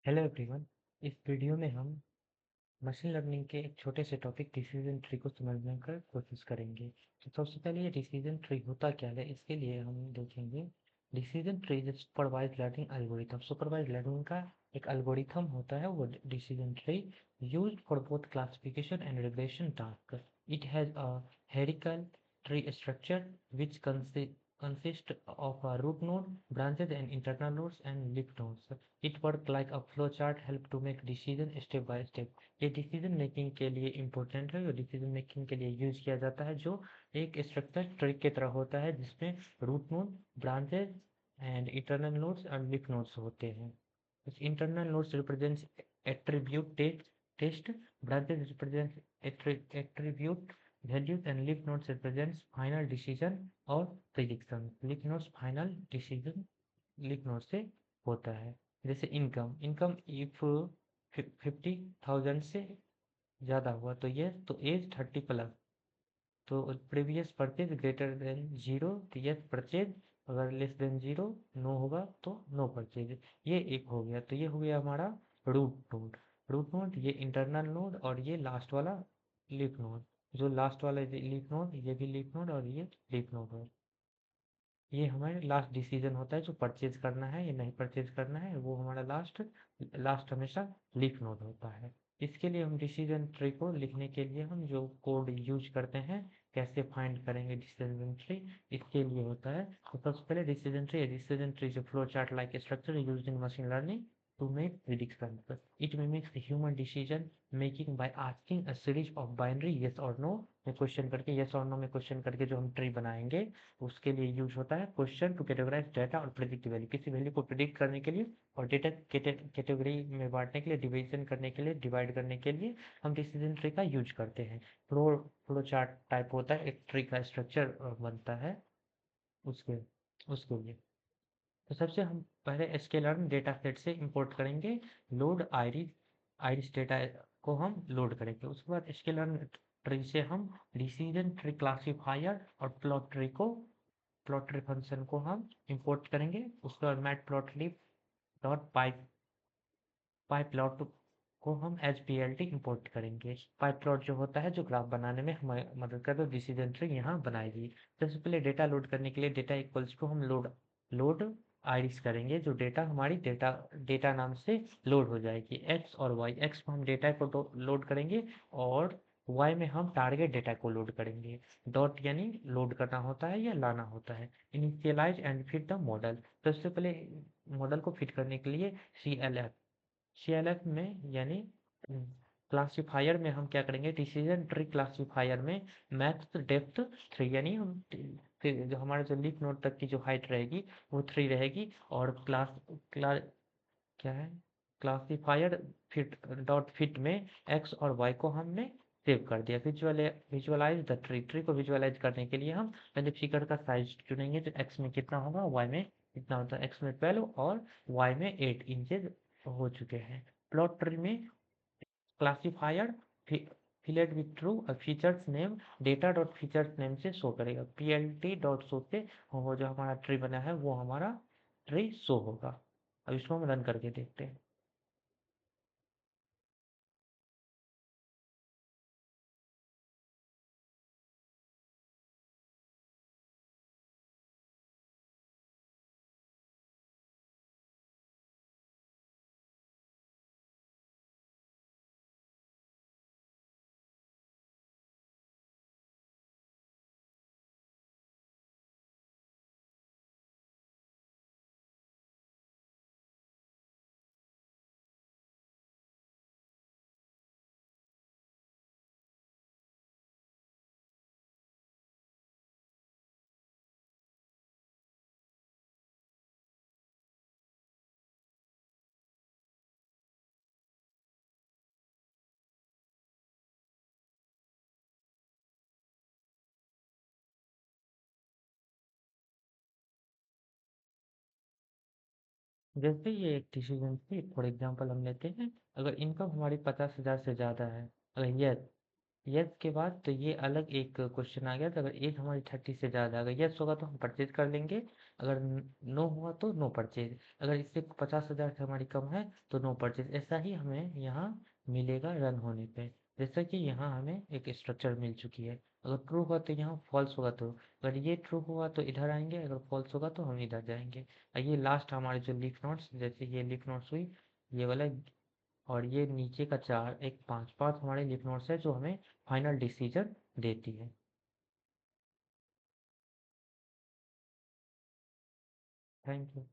Hello everyone. इस video में हम मशीन लर्निंग के एक छोटे से टॉपिक डिसीजन ट्री को समझने का कोशिश करेंगे। तो सबसे पहले ये डिसीजन ट्री होता क्या है, इसके लिए हम देखेंगे। Decision tree is supervised learning algorithm. Supervised learning का एक एल्गोरिथम होता है वो decision tree, used for both classification and regression task. It has a hierarchical tree structure which consists of a root node, branches and internal nodes and leaf nodes. It work like a flow chart, help to make decision step by step. ये decision making के लिए important है, और decision making के लिए use किया जाता है, जो एक स्ट्रक्चर ट्री की तरह होता है जिसमें root node, branches and internal nodes और लीफ नोड्स होते हैं। Internal nodes represents attribute test, branches represents attribute values and leaf nodes represents final decision और prediction. leaf nodes final decision leaf node से होता है। जैसे इनकम इनकम इफ 50,000 से ज़्यादा हुआ तो ये तो एज 30+, तो previous purchase greater than zero तो यस परचेज, अगर लेस देन जीरो नो होगा तो नो परचेज। ये एक हो गया, तो ये हो गया हमारा रूट नोड। रूट नोड ये इंटरनल नोड और ये लास्ट वाला लीफ नोड। जो लास्ट वाला लीफ नोड, ये भी लीफ नोड और ये लीफ नोड है। ये हमारे लास्ट डिसीजन होता है, जो परचेज करना है या नहीं परचेज करना है, वो हमारा लास्ट लास्ट हमेशा लीफ नोड होता है। इसके लिए हम डिसीजन ट्री को लिखने के लिए हम जो कोड यूज करते हैं, कैसे फाइंड करेंगे डिसीजन ट्री, इसके लिए होता है। तो सबसे पहले डिसीजन ट्री जो flow chart like structure used in machine learning to make predictions. It mimics the human decision making by asking a series of binary yes or no में क्वेश्चन करके, yes और no में question करके जो हम tree बनाएंगे, उसके लिए यूज होता है क्वेश्चन टू कैटेगराइज डाटा और प्रेडिक्ट वैल्यू। किसी वैल्यू को प्रिडिक्ट करने के लिए और डेटा कैटेगरी में बांटने के लिए, डिवीजन करने के लिए, डिवाइड करने के लिए हम डिसीजन ट्री का यूज करते हैं। फ्लो चार्ट टाइप होता है, एक ट्री का स्ट्रक्चर बनता है उसके उसके लिए। तो सबसे हम पहले स्केलर्न डेटा सेट से इंपोर्ट करेंगे लोड आइरिस आइरिस डेटा को हम लोड करेंगे। उसके बाद स्केलर्न ट्री से हम डिसीजन ट्री क्लासिफायर और प्लॉट ट्री फंक्शन को हम इंपोर्ट करेंगे। उसके बाद मैटप्लॉटलिब डॉट पाई प्लॉट को हम H P L T import करेंगे। पाई प्लॉट जो होता है, जो ग्राफ बनाने में हमें मदद करता है, डिसीजन ट्री यहाँ बनाएगी। सबसे पहले डेटा लोड करने के लिए डेटा इक्वल्स को हम लोड आइरिस करेंगे, जो डेटा हमारी डेटा नाम से लोड हो जाएगी। एक्स और वाई, एक्स में हम डेटा को लोड करेंगे और वाई में हम टारगेट डेटा को लोड करेंगे। डॉट यानी लोड करना होता है या लाना होता है। Initialise and fit the model. सबसे पहले मॉडल को फिट करने के लिए CLF में यानी क्लासिफायर में हम क्या करेंगे, डिसीजन ट्री क्लासिफायर में मैक्स डेप्थ 3 यानी हम जो हमारा जो लीफ नोड तक की जो हाइट रहेगी वो 3 रहेगी। और क्लास क्या है, क्लासिफायर फिट डॉट फिट में एक्स और वाई को हमने सेव कर दिया। विजुअलाइज द ट्री को विजुअलाइज करने के लिए हम पहले फिगर का साइज चुनेंगे, जो एक्स में कितना होगा, वाई में कितना होता है। एक्स में 12 और वाई में 8 इंचेज हो चुके हैं। प्लॉट ट्री में classifier fillet with true features name data dot features name से शो करेगा। PLT डॉट शो से वो जो हमारा ट्री बना है वो हमारा ट्री शो होगा। अब इसको हम रन करके देखते हैं। जैसे ये एक डिसीजन थी, फॉर एग्जांपल हम लेते हैं, अगर इनकम हमारी 50,000 से ज़्यादा है, अगर यस यस के बाद तो ये अलग एक क्वेश्चन आ गया था, अगर एज हमारी 30 से ज़्यादा, अगर यस होगा तो हम परचेज कर लेंगे, अगर नो हुआ तो नो परचेज, अगर इससे 50,000 से हमारी कम है तो नो परचेज। ऐसा ही हमें यहाँ मिलेगा रन होने पे। जैसा कि यहाँ हमें एक स्ट्रक्चर मिल चुकी है, अगर ट्रू हुआ तो यहाँ, फॉल्स होगा तो, अगर ये ट्रू हुआ तो इधर आएंगे, अगर फॉल्स होगा तो हम इधर जाएंगे। और ये लास्ट हमारे जो लीफ नोट्स, जैसे ये लीफ नोट्स हुई, ये वाला, और ये नीचे का चार, एक पांच पांच हमारे लिफ नोट्स है जो हमें फाइनल डिसीजन देती है। Thank you.